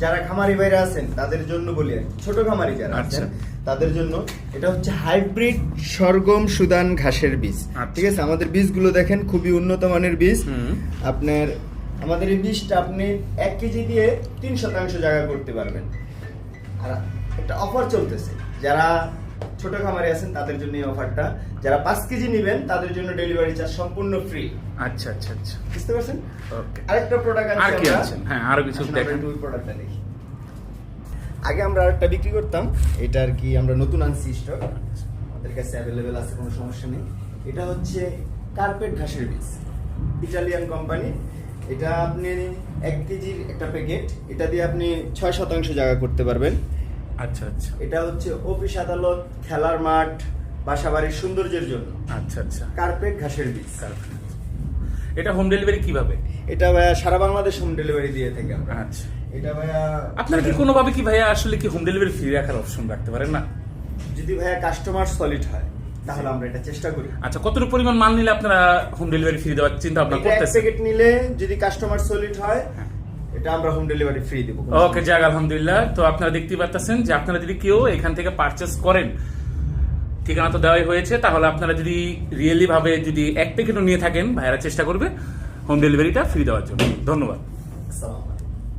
যারা খামারি ভাইরা আছেন তাদের জন্য বলি আর কি, ছোট খামারি যারা আছেন তাদের জন্য এটা হচ্ছে হাইব্রিড সরগম সুদান ঘাসের বীজ। ঠিক আছে, আমাদের বীজগুলো দেখেন খুবই উন্নত মানের বীজ। আপনার আমাদের এই বীজটা আপনি 1 কেজি দিয়ে 3% জায়গা করতে পারবেন। আর একটা অফার চলতেছে, যারা ছোট খামারি আছেন তাদের জন্য এই অফারটা, যারা 5 কেজি নেবেন তাদের জন্য ডেলিভারি চার্জ সম্পূর্ণ ফ্রি। আচ্ছা আচ্ছা আচ্ছা, বুঝতে পারছেন? ওকে। আরেকটা প্রোডাক্ট আর কি আছেন? হ্যাঁ, আরো কিছু দেখেন। ওই প্রোডাক্টটা দেখি। আগে আমরা আরেকটা বিক্রি করতাম, এটা আর কি আমরা নতুন আনছি স্টক, আমাদের কাছে অ্যাভেলেবেল আছে, কোনো সমস্যা নেই। এটা হচ্ছে কার্পেট ঘাসের বীজ, ইটালিয়ান কোম্পানি। এটা আপনি 1 কেজির একটা প্যাকেট, এটা দিয়ে আপনি 6% জায়গা করতে পারবেন। আচ্ছা আচ্ছা, এটা হচ্ছে অফিস আদালত, খেলার মাঠ, বাসাবাড়ির সৌন্দর্যের জন্য। আচ্ছা আচ্ছা, কার্পেট ঘাসের বীজ। এটা হোম ডেলিভারি কিভাবে? এটা ভাইয়া সারা বাংলাদেশ হোম ডেলিভারি দিয়ে থাকি আমরা। আচ্ছা, এটা ভাইয়া আপনারা কি কোনোভাবে কি ভাইয়া আসলে কি হোম ডেলিভারি ফ্রি রাখার অপশন রাখতে পারেন না? যদি ভাইয়া কাস্টমার সলিড হয় তাহলে আমরা এটা চেষ্টা করি। আচ্ছা, কতটুকু পরিমাণ মাল নিলে আপনারা হোম ডেলিভারি ফ্রি দেওয়ার চিন্তা ভাবনা এক করতেছেন? প্যাকেট নিলে যদি কাস্টমার সলিড হয় এটা আমরা হোম ডেলিভারি ফ্রি দেব। ওকে, যাক আলহামদুলিল্লাহ। তো আপনারা দেখতেই পাচ্ছেন যে আপনারা যদি কেউ এখান থেকে পারচেস করেন, ঠিকানা তো দেওয়াই হয়েছে, তাহলে আপনারা যদি রিয়েলি ভাবে যদি 1 প্যাকেটও নিয়ে থাকেন, ভাইয়ারা চেষ্টা করবে হোম ডেলিভারিটা ফ্রি দেওয়ার জন্য। ধন্যবাদ। আসসালামু আলাইকুম।